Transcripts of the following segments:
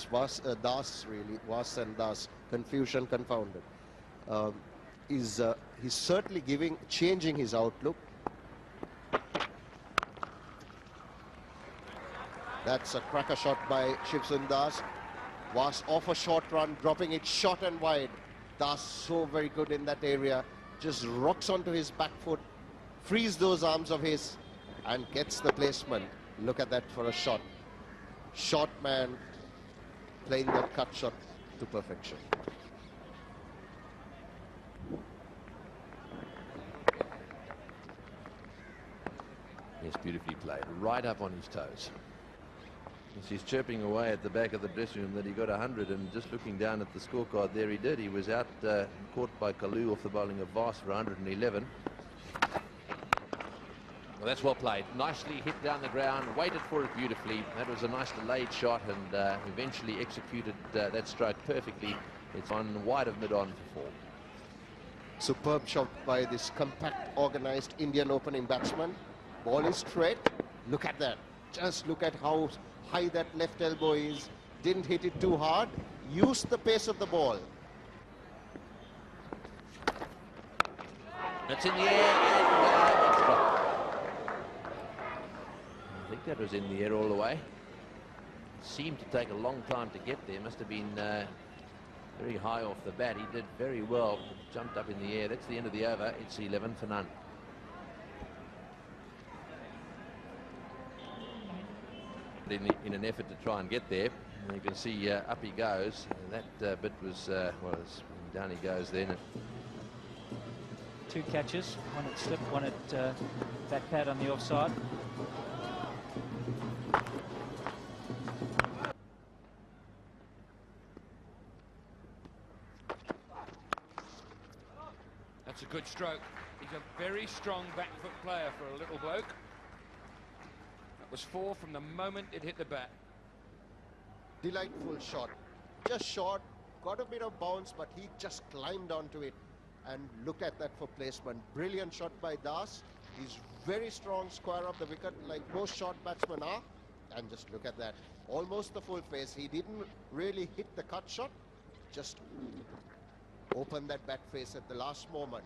Das really, Vas and Das, confusion confounded. He's certainly changing his outlook. That's a cracker shot by Shivsun Das. Vas off a short run, dropping it short and wide. Das so very good in that area. Just rocks onto his back foot, frees those arms of his, and gets the placement. Look at that for a shot. Short man playing that cut shot to perfection. Yes, beautifully played. Right up on his toes. As he's chirping away at the back of the dressing room that he got 100, and just looking down at the scorecard there, he did. He was out caught by Kalu off the bowling of Vas for 111. Well, that's well played. Nicely hit down the ground, waited for it beautifully. That was a nice delayed shot, and eventually executed that stroke perfectly. It's on wide of mid-on for 4. Superb shot by this compact, organized Indian opening batsman. Ball is straight. Look at that. Just look at how high that left elbow is. Didn't hit it too hard. Used the pace of the ball. That's in the air, and it's dropped. I think that was in the air all the way. Seemed to take a long time to get there. Must have been very high off the bat. He did very well. Jumped up in the air. That's the end of the over. It's 11 for none. In an effort to try and get there, and you can see up he goes. That bit was down he goes then. 2 catches, one at slip, one at back pad on the offside. That's a good stroke. He's a very strong back foot player for a little bloke. That was 4 from the moment it hit the bat. Delightful shot. Just short, got a bit of bounce, but he just climbed onto it. And look at that for placement. Brilliant shot by Das. He's very strong, square of the wicket, like most short batsmen are. And just look at that. Almost the full face. He didn't really hit the cut shot. Just opened that back face at the last moment.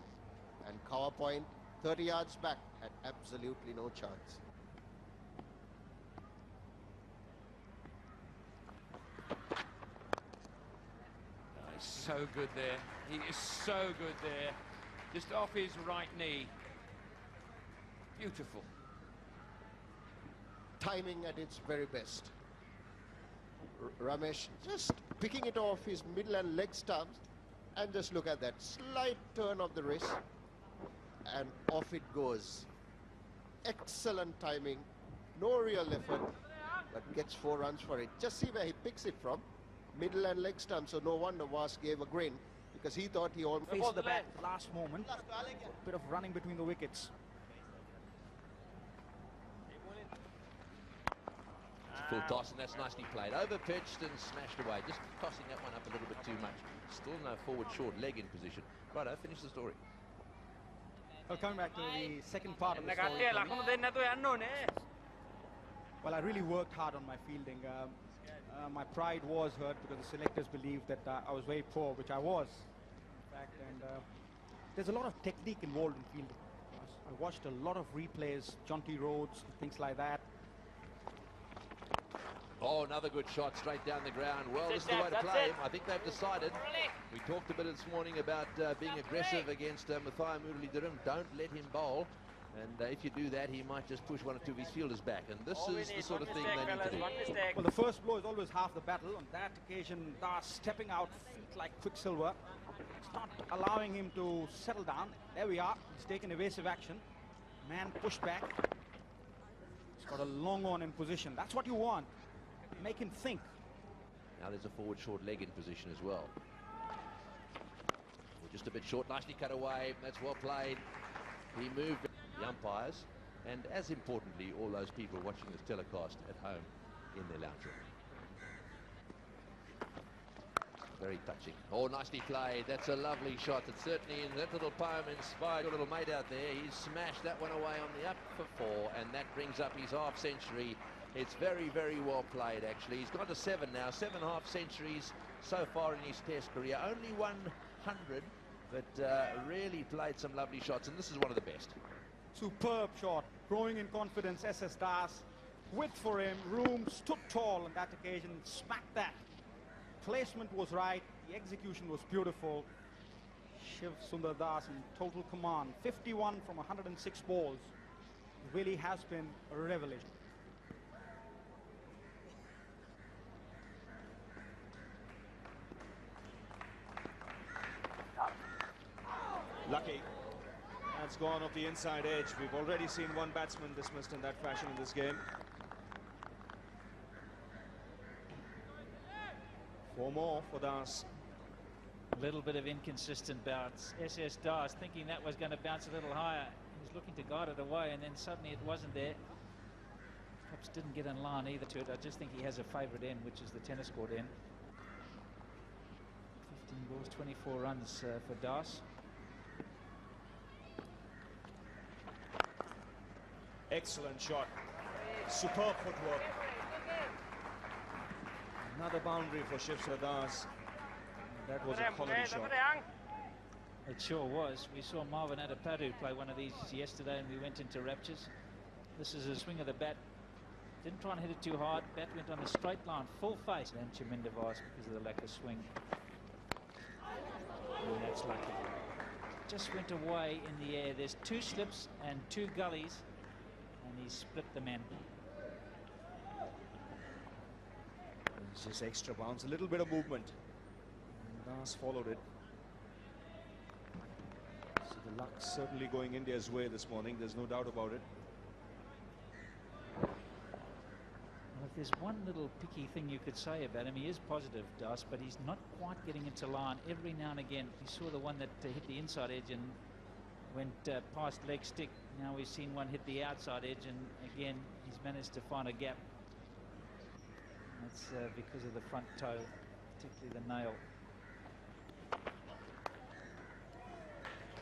And cover point, 30 yards back, had absolutely no chance. So good there. He is so good there. Just off his right knee. Beautiful. Timing at its very best. Ramesh just picking it off his middle and leg stumps, and just look at that slight turn of the wrist, and off it goes. Excellent timing. No real effort, but gets 4 runs for it. Just see where he picks it from. Middle and leg stump, so no wonder Vas gave a grin, because he thought he almost faced the bat last moment. Bit of running between the wickets. Full toss, and that's nicely played. Over pitched and smashed away. Just tossing that one up a little bit too much. Still no forward short leg in position. Righto, finish the story. Well, coming back to the second part of the story. Well, I really worked hard on my fielding. My pride was hurt because the selectors believed that I was very poor, which I was, in fact. And there's a lot of technique involved in fielding. I watched a lot of replays, Jonty Rhodes, things like that. Oh, another good shot straight down the ground. Well, this is the way to play him. I think they've decided. We talked a bit this morning about being aggressive against Mathai Muralidharan. Don't let him bowl. And if you do that, he might just push 1 or 2 of his fielders back. And this is the sort of thing they need to do. Well, the first blow is always half the battle. On that occasion, Das stepping out, feet like Quicksilver. It's not allowing him to settle down. There we are. He's taken evasive action. Man pushed back. He's got a long on in position. That's what you want. Make him think. Now there's a forward short leg in position as well. Just a bit short, nicely cut away. That's well played. He moved the umpires, and as importantly, all those people watching this telecast at home in their lounge room. Very touching. Oh, nicely played. That's a lovely shot. It certainly, in that little poem, inspired your little mate out there. He's smashed that one away on the up for 4, and that brings up his half century. It's very, very well played, actually. He's gone to 7 now, 7.5 centuries so far in his test career. Only 100, but really played some lovely shots, and this is one of the best. Superb shot, growing in confidence. SS Das, width for him, room, stood tall on that occasion, smacked that. Placement was right, the execution was beautiful. Shiv Sundar Das in total command, 51 from 106 balls. Really has been a revelation. Lucky. That's gone off the inside edge. We've already seen one batsman dismissed in that fashion in this game. 4 more for Das. A little bit of inconsistent bounce. SS Das thinking that was going to bounce a little higher. He was looking to guide it away, and then suddenly it wasn't there. Perhaps didn't get in line either to it. I just think he has a favourite end, which is the tennis court end. 15 balls, 24 runs for Das. Excellent shot. Superb footwork. Another boundary for Shiv Sundar Das. That was a quality shot. It sure was. We saw Marvin Adapadu play one of these yesterday, and we went into raptures. This is a swing of the bat. Didn't try and hit it too hard. Bat went on a straight line, full face. And Chaminda Vice because of the lack of swing. And that's lucky. Just went away in the air. There's 2 slips and 2 gullies, and he split the man. It's just extra bounce, a little bit of movement. And Das followed it. So the luck's certainly going India's way this morning. There's no doubt about it. Well, if there's one little picky thing you could say about him, he is positive, Das, but he's not quite getting into line every now and again. We saw the one that hit the inside edge and went past leg stick. Now we've seen one hit the outside edge, and again he's managed to find a gap. That's because of the front toe, particularly the nail.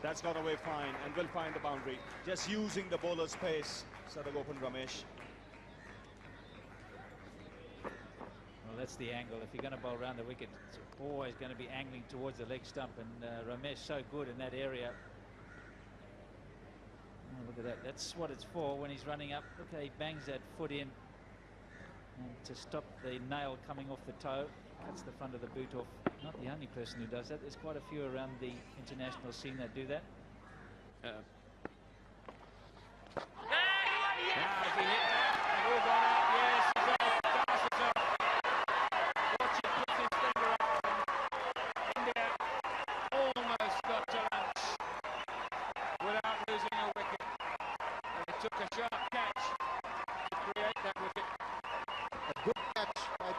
That's got away fine and will find the boundary. Just using the bowler's pace. Sadagopan Ramesh. Well, that's the angle. If you're going to bowl around the wicket, it's always going to be angling towards the leg stump, and Ramesh so good in that area. Oh, look at that. That's what it's for when he's running up. Look how he bangs that foot in. And to stop the nail coming off the toe, cuts the front of the boot off. Not the only person who does that. There's quite a few around the international scene that do that. Now, if he hit that, they've all gone up. Yes, he's off. Das is off. Watch him put his finger up. India almost got to lunch without losing a wicket. And it took a sharp catch to create that wicket. A good catch by